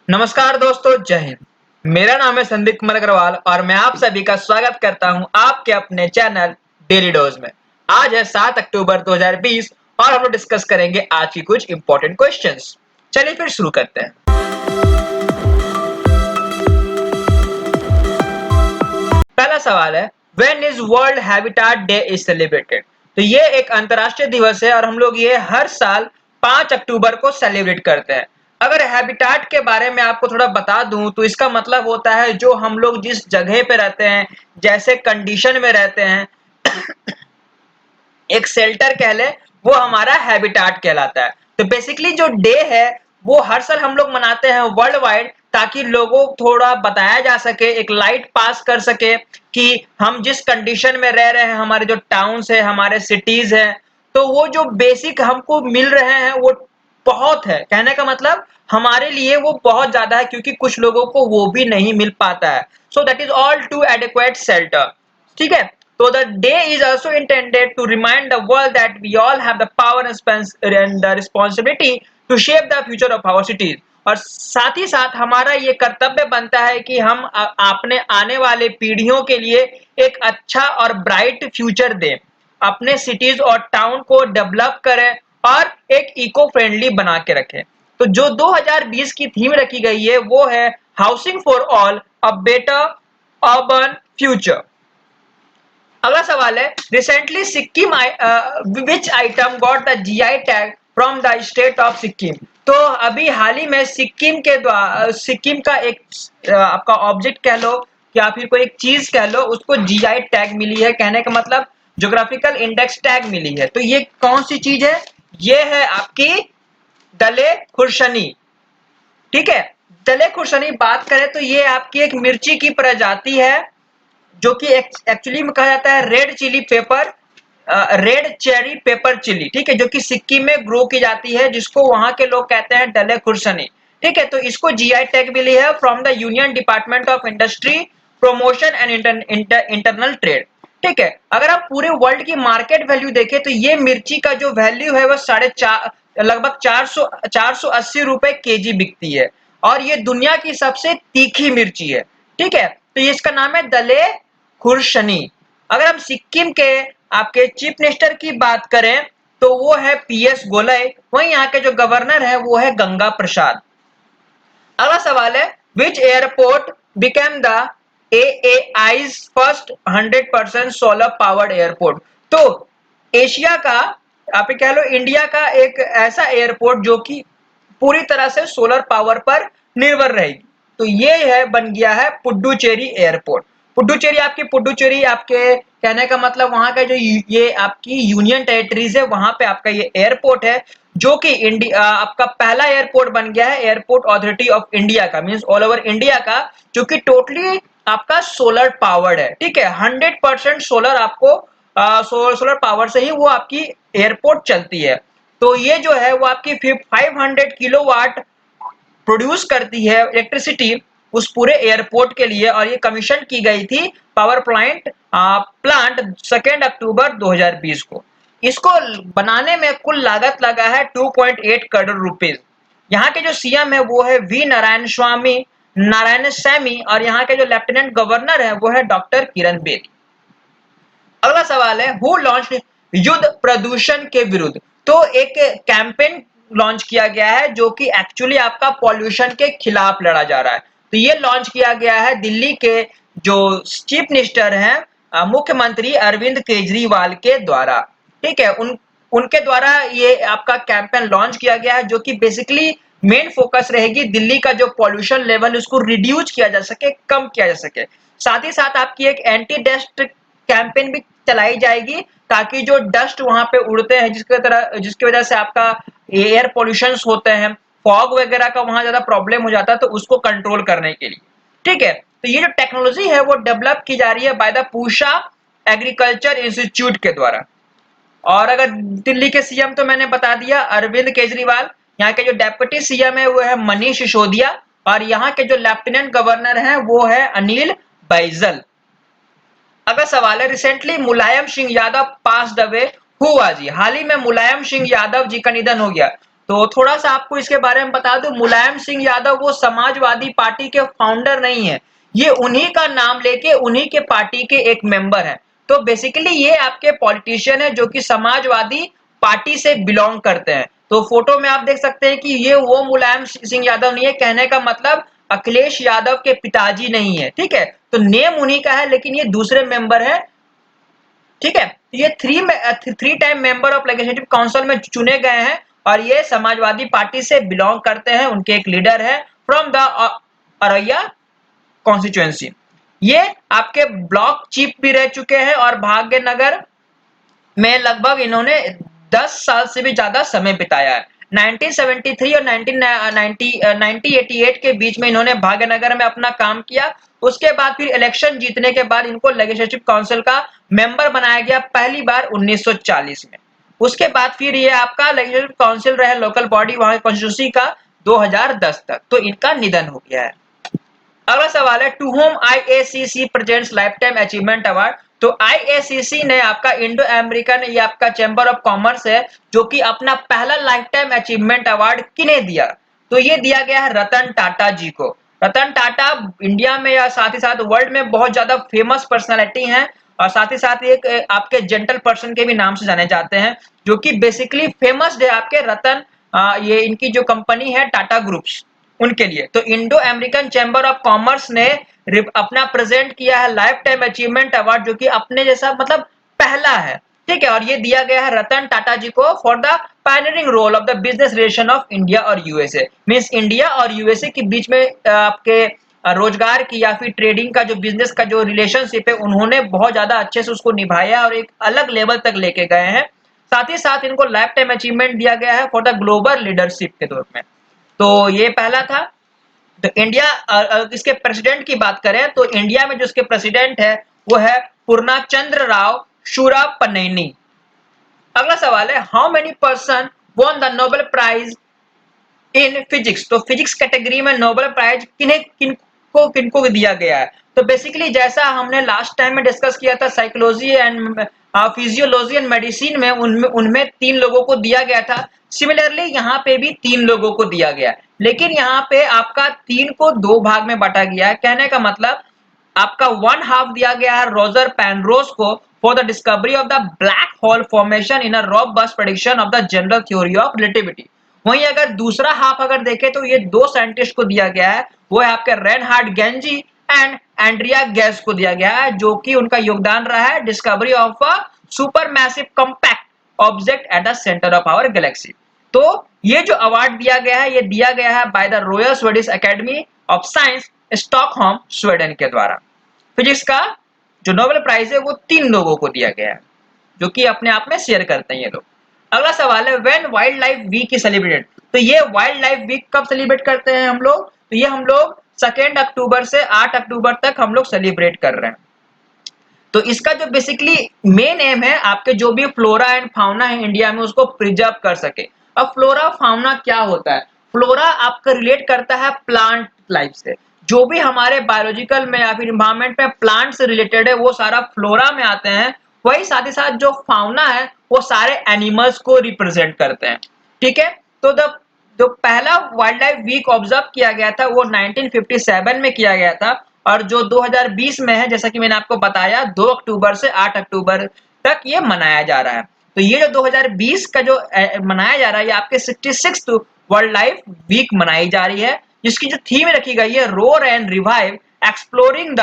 नमस्कार दोस्तों, जय हिंद। मेरा नाम है संदीप कुमार अग्रवाल और मैं आप सभी का स्वागत करता हूं आपके अपने चैनल डेली डोज में। आज है 7 अक्टूबर 2020 और हम लोग डिस्कस करेंगे आज की कुछ इंपॉर्टेंट क्वेश्चंस। चलिए फिर शुरू करते हैं। पहला सवाल है, when is world habitat day is celebrated. तो ये एक अंतर्राष्ट्रीय दिवस है और हम लोग ये हर साल 5 अक्टूबर को सेलिब्रेट करते हैं। अगर हैबिटेट के बारे में आपको थोड़ा बता दूं तो इसका मतलब होता है जो हम लोग जिस जगह पे रहते हैं, जैसे कंडीशन में रहते हैं, एक शेल्टर कह ले, वो हमारा हैबिटेट कहलाता है। तो बेसिकली जो डे है वो हर साल हम लोग मनाते हैं वर्ल्ड वाइड, ताकि लोगों को थोड़ा बताया जा सके, एक लाइट पास कर सके कि हम जिस कंडीशन में रह रहे हैं, हमारे जो टाउन्स है, हमारे सिटीज है, तो वो जो बेसिक हमको मिल रहे हैं वो बहुत है। कहने का मतलब हमारे लिए वो बहुत ज्यादा है, क्योंकि कुछ लोगों को वो भी नहीं मिल पाता है। So that is all to adequate shelter. ठीक है। तो the day is also intended to remind the world that we all have the power and the responsibility to shape the future of our cities. और साथ ही साथ हमारा ये कर्तव्य बनता है कि हम अपने आने वाले पीढ़ियों के लिए एक अच्छा और ब्राइट फ्यूचर दें, अपने सिटीज और टाउन को डेवलप करें और एक इको फ्रेंडली बना के रखें। तो जो 2020 की थीम रखी गई है वो है housing for all, a better urban future. अगला सवाल है, recently Sikkim which item got the GI tag from the state of Sikkim. तो अभी हाल ही में सिक्किम के द्वारा सिक्किम का एक आपका ऑब्जेक्ट कह लो या फिर कोई एक चीज कह लो, उसको जीआई टैग मिली है। कहने का मतलब ज्योग्राफिकल इंडेक्स टैग मिली है। तो ये कौन सी चीज है? ये है आपकी दले खुर्शनी। ठीक है। दले खुर्शनी बात करें तो ये आपकी एक मिर्ची की प्रजाति है, जो कि एक्चुअली में कहा जाता है red chilli pepper, red cherry pepper chilli. ठीक है। जो कि सिक्किम में ग्रो की जाती है, जिसको वहां के लोग कहते हैं डले खुर्सनी। ठीक है। तो इसको जीआई टैग मिली है from the union department of industry, promotion and internal trade. ठीक है। अगर आप पूरे वर्ल्ड की मार्केट वैल्यू देखें तो ये मिर्ची का जो वैल्यू है वो लगभग 480 रुपए केजी बिकती है, और ये दुनिया की सबसे तीखी मिर्ची है। ठीक है। तो ये इसका नाम है दले खुर्शनी। अगर हम सिक्किम के आपके चीफ मिनिस्टर की बात करें तो वो है पीएस गोलई। वहीं यहाँ के जो गवर्नर है वो है गंगा प्रसाद। अगला सवाल है, which airport became the AAI's first 100% solar powered airport. तो एशिया का, आप कह लो इंडिया का एक ऐसा एयरपोर्ट जो कि पूरी तरह से सोलर पावर पर निर्भर रहेगी। तो ये है, बन गया है पुडुचेरी एयरपोर्ट। पुडुचेरी आपके कहने का मतलब वहां का जो ये आपकी यूनियन टेरिटरीज है, वहां पे आपका ये एयरपोर्ट है, जो कि इंडिया आपका पहला एयरपोर्ट बन गया है एयरपोर्ट अथॉरिटी ऑफ इंडिया का, मींस ऑल ओवर इंडिया का, जो कि टोटली आपका सोलर पावर्ड है। ठीक है। 100% सोलर आपको सोलर पावर से ही वो आपकी एयरपोर्ट चलती है। तो ये जो है वो आपकी 500 किलोवाट प्रोड्यूस करती है इलेक्ट्रिसिटी उस पूरे एयरपोर्ट के लिए, और ये कमीशन की गई थी पावर प्लांट 2 अक्टूबर 2020 को। इसको बनाने में कुल लागत लगा है 2.8 करोड़ रुपीज। यहाँ के जो सीएम है वो है वी नारायण स्वामी, और यहाँ के जो लेफ्टिनेंट गवर्नर है वो है डॉक्टर किरण बेदी। अगला सवाल है, हु लॉन्च युद्ध प्रदूषण के विरुद्ध। तो एक कैंपेन लॉन्च किया गया है जो कि एक्चुअली आपका पॉल्यूशन के खिलाफ लड़ा जा रहा है। तो ये लॉन्च किया गया है दिल्ली के जो चीफ मिनिस्टर हैं, मुख्यमंत्री अरविंद केजरीवाल के द्वारा। ठीक है। उनके द्वारा ये आपका कैंपेन लॉन्च किया गया है, जो कि बेसिकली मेन फोकस रहेगी दिल्ली का जो पॉल्यूशन लेवल उसको रिड्यूस किया जा सके, कम किया जा सके। साथ ही साथ आपकी एक एंटी डस्ट कैंपेन भी चलाई जाएगी, ताकि जो डस्ट वहां पे उड़ते हैं, जिसकी वजह से आपका एयर पॉल्यूशन होते हैं, फॉग वगैरह का वहां ज्यादा प्रॉब्लम हो जाता है, तो उसको कंट्रोल करने के लिए। ठीक है। तो ये जो टेक्नोलॉजी है वो डेवलप की जा रही है by the Pusa agriculture institute के द्वारा। और अगर दिल्ली के सीएम तो मैंने बता दिया अरविंद केजरीवाल, यहाँ के जो डेप्यूटी सीएम है वो है मनीष सिसोदिया, और यहाँ के जो लेफ्टिनेंट गवर्नर हैं वो है अनिल बैजल। अगला सवाल है, recently Mulayam Singh Yadav passed away, who was he. हाल ही में मुलायम सिंह यादव जी का निधन हो गया। तो थोड़ा सा आपको इसके बारे में बता दूं, मुलायम सिंह यादव वो समाजवादी पार्टी के फाउंडर नहीं है, ये उन्हीं का नाम लेके उन्हीं के पार्टी के एक मेंबर है। तो बेसिकली ये आपके पॉलिटिशियन है जो कि समाजवादी पार्टी से बिलोंग करते हैं। तो फोटो में आप देख सकते हैं कि ये वो मुलायम सिंह यादव नहीं है, कहने का मतलब अखिलेश यादव के पिताजी नहीं है, ठीक है। तो नेम उन्हीं का है लेकिन ये दूसरे मेंबर है, ठीक है। ये three time member of legislative council में चुने गए हैं और ये समाजवादी पार्टी से बिलोंग करते हैं। उनके एक लीडर है फ्रॉम द अरैया कॉन्स्टिट्यूएंसी। ये आपके ब्लॉक चीफ भी रह चुके हैं और भाग्यनगर में लगभग इन्होंने 10 साल से भी ज्यादा समय बिताया है। 1973 और 1988 के बीच में इन्होंने भाग्यनगर में अपना काम किया। उसके बाद फिर इलेक्शन जीतने के बाद इनको लेजिस्लेटिव काउंसिल का मेंबर बनाया गया पहली बार 1940 में। उसके बाद फिर ये आपका लेजिस्लेटिव काउंसिल रहे, लोकल बॉडी वहां कॉन्स्टिट्यूंसी का 2010 तक। तो इनका निधन हो गया है। अगला सवाल है, to whom IACC presents lifetime achievement award. तो आईएसीसी ने आपका इंडो अमेरिकन, ये आपका चैम्बर ऑफ कॉमर्स है जो कि अपना पहला लाइफ टाइम अचीवमेंट अवार्ड किन्हें दिया? तो ये दिया गया है रतन टाटा जी को। रतन टाटा इंडिया में या साथ ही साथ वर्ल्ड में बहुत ज्यादा फेमस पर्सनालिटी हैं और साथ ही साथ एक आपके जेंटल पर्सन के भी नाम से जाने जाते हैं, जो कि बेसिकली फेमस है आपके रतन, ये इनकी जो कंपनी है टाटा ग्रुप्स, उनके लिए। तो Indo American chamber of commerce ने अपना प्रेजेंट किया है लाइफ टाइम अचीवमेंट अवार्ड, जो कि अपने जैसा मतलब पहला है, ठीक है। और ये दिया गया है रतन टाटा जी को for the pioneering role of the business relation of India और यूएसए। मींस इंडिया और यूएसए के बीच में आपके रोजगार की या फिर ट्रेडिंग का जो बिजनेस का जो रिलेशनशिप है, उन्होंने बहुत ज्यादा अच्छे से उसको निभाया और एक अलग लेवल तक लेके गए हैं। साथ ही साथ इनको लाइफ टाइम अचीवमेंट दिया गया है फॉर द ग्लोबल लीडरशिप के तौर में। तो ये पहला था। तो इंडिया, इसके प्रेसिडेंट की बात करें तो इंडिया में जो इसके प्रेसिडेंट है वो है पूर्णाचंद्र राव शूरापनेनी। अगला सवाल है, how many person won the Nobel prize in physics. तो फिजिक्स कैटेगरी में नोबेल प्राइज किन्हें किनको किनको दिया गया है? तो बेसिकली जैसा हमने लास्ट टाइम में डिस्कस किया था psychology and physiology and medicine में, उनमें उनमें 3 लोगों को दिया गया था। सिमिलरली यहाँ पे भी 3 लोगों को दिया गया, लेकिन यहाँ पे आपका 3 को 2 भाग में बांटा गया है। कहने का मतलब आपका 1/2 दिया गया है रोजर पेनरोज को for the discovery of the black hole formation in a robust prediction of the general theory of relativity. वहीं अगर दूसरा हाफ अगर देखें तो ये 2 साइंटिस्ट को दिया गया है, वो है आपके रेनहार्ड गेंजी एंड एंड्रिया गैस को दिया गया है, जो कि उनका योगदान रहा है discovery of a super massive compact object at the centre of our galaxy. तो ये जो अवार्ड दिया गया है, ये दिया गया है by the royal Swedish academy of science Stockholm Sweden के द्वारा। फिजिक्स का जो नोबेल प्राइज है वो 3 लोगों को दिया गया है, जो कि अपने आप में शेयर करते हैं ये लोग। अगला सवाल है, when wild life week is celebrated. तो ये वाइल्ड लाइफ वीक कब सेलिब्रेट करते हैं हम लोग? तो ये हम लोग 2 अक्टूबर से 8 अक्टूबर तक हम लोग सेलिब्रेट कर रहे हैं। तो इसका जो बेसिकली मेन एम है, आपके जो भी फ्लोरा एंड फाउना है इंडिया में उसको प्रिजर्व कर सके। अब फ्लोरा फाउना क्या होता है? फ्लोरा आपका रिलेट करता है प्लांट लाइफ से। जो भी हमारे बायोलॉजिकल में या फिर इन्वायरमेंट में प्लांट से रिलेटेड है वो सारा फ्लोरा में आते हैं। वही साथ ही साथ जो फाउना है वो सारे एनिमल्स को रिप्रेजेंट करते हैं, ठीक है। तो द जो पहला वाइल्ड लाइफ वीक ऑब्जर्व किया गया था वो 1957 में किया गया था, और जो 2020 में है, जैसा कि मैंने आपको बताया, 2 अक्टूबर से 8 अक्टूबर तक ये मनाया जा रहा है। तो ये जो 2020 का जो मनाया जा रहा है, ये आपके 66th वर्ल्ड लाइफ वीक मनाई जा रही है, जिसकी जो थीम रखी गई है roar and revive exploring the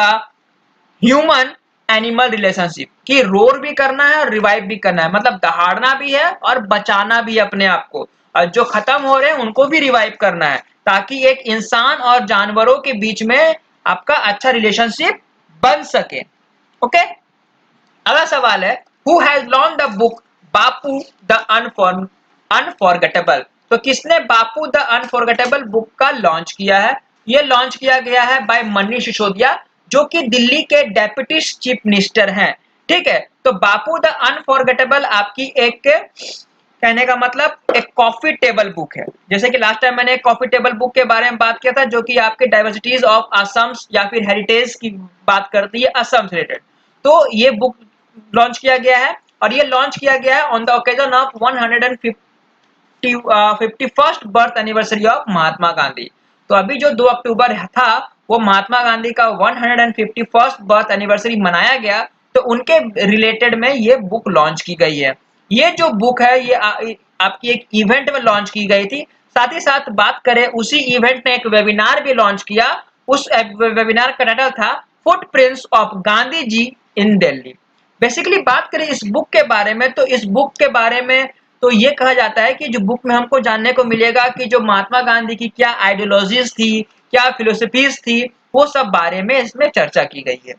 human animal relationship, कि रोर भी करना है और रिवाइव भी करना है, मतलब दहाड़ना भी है और बचाना भी अपने आप को, और जो खत्म हो रहे हैं उनको भी रिवाइव करना है, ताकि एक इंसान और जानवरों के बीच में आपका अच्छा रिलेशनशिप बन सके। ओके। अगला सवाल है, who has launch the book Bapu the unforgettable. तो किसने बापू द अनफॉरगेटेबल बुक का लॉन्च किया है? ये लॉन्च किया गया है बाय मनीष सिसोदिया, जो कि दिल्ली के डेप्यूटी चीफ मिनिस्टर हैं, ठीक है। तो बापू द अनफॉरगेटेबल आपकी एक, कहने का मतलब, एक कॉफी टेबल बुक है। जैसे कि लास्ट टाइम मैंने एक कॉफी टेबल बुक के बारे में बात किया था, जो कि आपके डाइवर्सिटीज ऑफ असम या फिर हेरिटेज की बात करती है, असम से रिलेटेड। तो ये बुक लॉन्च किया गया है, और ये लॉन्च किया गया है on the occasion of 150 51st birth anniversary of Mahatma Gandhi. तो अभी जो 2 अक्टूबर था वो महात्मा गांधी का 151st बर्थ एनिवर्सरी मनाया गया, तो उनके रिलेटेड में ये बुक लॉन्च की गई है। ये जो बुक है ये आपकी एक इवेंट में लॉन्च की गई थी। साथ ही साथ बात करें, उसी इवेंट ने एक वेबिनार भी लॉन्च किया। उस वेबिनार का टाइटल था footprints of Gandhi ji in Delhi. Basically बात करें इस बुक के बारे में, तो इस बुक के बारे में तो ये कहा जाता है कि जो बुक में हमको जानने को मिलेगा कि जो महात्मा गांधी की क्या आइडियोलॉजीज थी, क्या फिलोसफीज थी, वो सब बारे में इसमें चर्चा की गई है।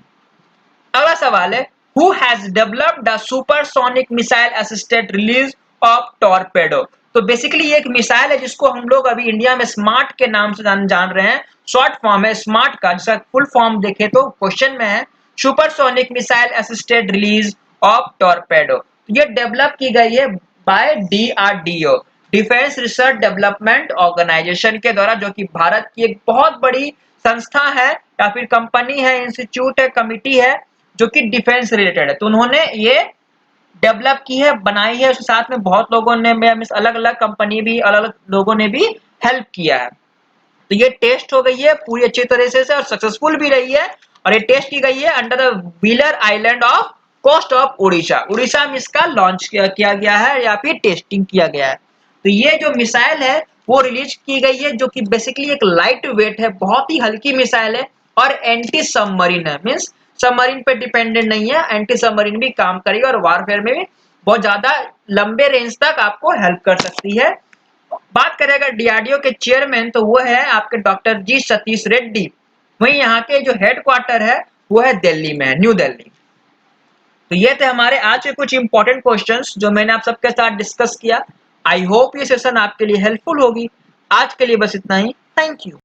अगला सवाल है, who has developed the supersonic missile assisted release of torpedo. तो बेसिकली ये एक मिसाइल है जिसको हम लोग अभी इंडिया में स्मार्ट के नाम से जान रहे हैं। शॉर्ट फॉर्म है स्मार्ट का, जिसका फुल फॉर्म देखें तो क्वेश्चन में है supersonic missile assisted release of torpedo. ये डेवलप की गई है by DRDO, defence research development organisation के द्वारा, जो कि भारत की एक बहुत बड़ी संस्था है या फिर कंपनी है, इंस्टीट्यूट है, कमिटी है, जो कि डिफेंस रिलेटेड है। तो उन्होंने ये डेवलप की है, बनाई है, उसके साथ में बहुत लोगों ने, अलग अलग कंपनी भी, अलग अलग लोगों ने भी हेल्प किया है। तो ये टेस्ट हो गई है पूरी अच्छी तरह से और सक्सेसफुल भी रही है। और ये टेस्ट की गई है under the wheeler island off coast of Orissa. Orissa में इसका लॉन्च किया गया है या फिर टेस्टिंग किया गया है। तो ये जो मिसाइल है वो रिलीज की गई है, जो कि बेसिकली एक लाइट वेट है, बहुत ही हल्की मिसाइल है और एंटी सबमरीन है। मीन्स सबमरीन पे डिपेंडेंट नहीं है, एंटी सबमरीन भी काम करेगी और वारफेयर में भी बहुत ज्यादा लंबे रेंज तक आपको हेल्प कर सकती है। बात करें अगर डीआरडीओ के चेयरमैन, तो वो है आपके डॉक्टर जी सतीश रेड्डी। वहीं यहाँ के जो हेडक्वार्टर है वो है दिल्ली में, न्यू दिल्ली। तो ये थे हमारे आज के कुछ इंपॉर्टेंट क्वेश्चंस जो मैंने आप सबके साथ डिस्कस किया। आई होप ये सेशन आपके लिए हेल्पफुल होगी। आज के लिए बस इतना ही। Thank you.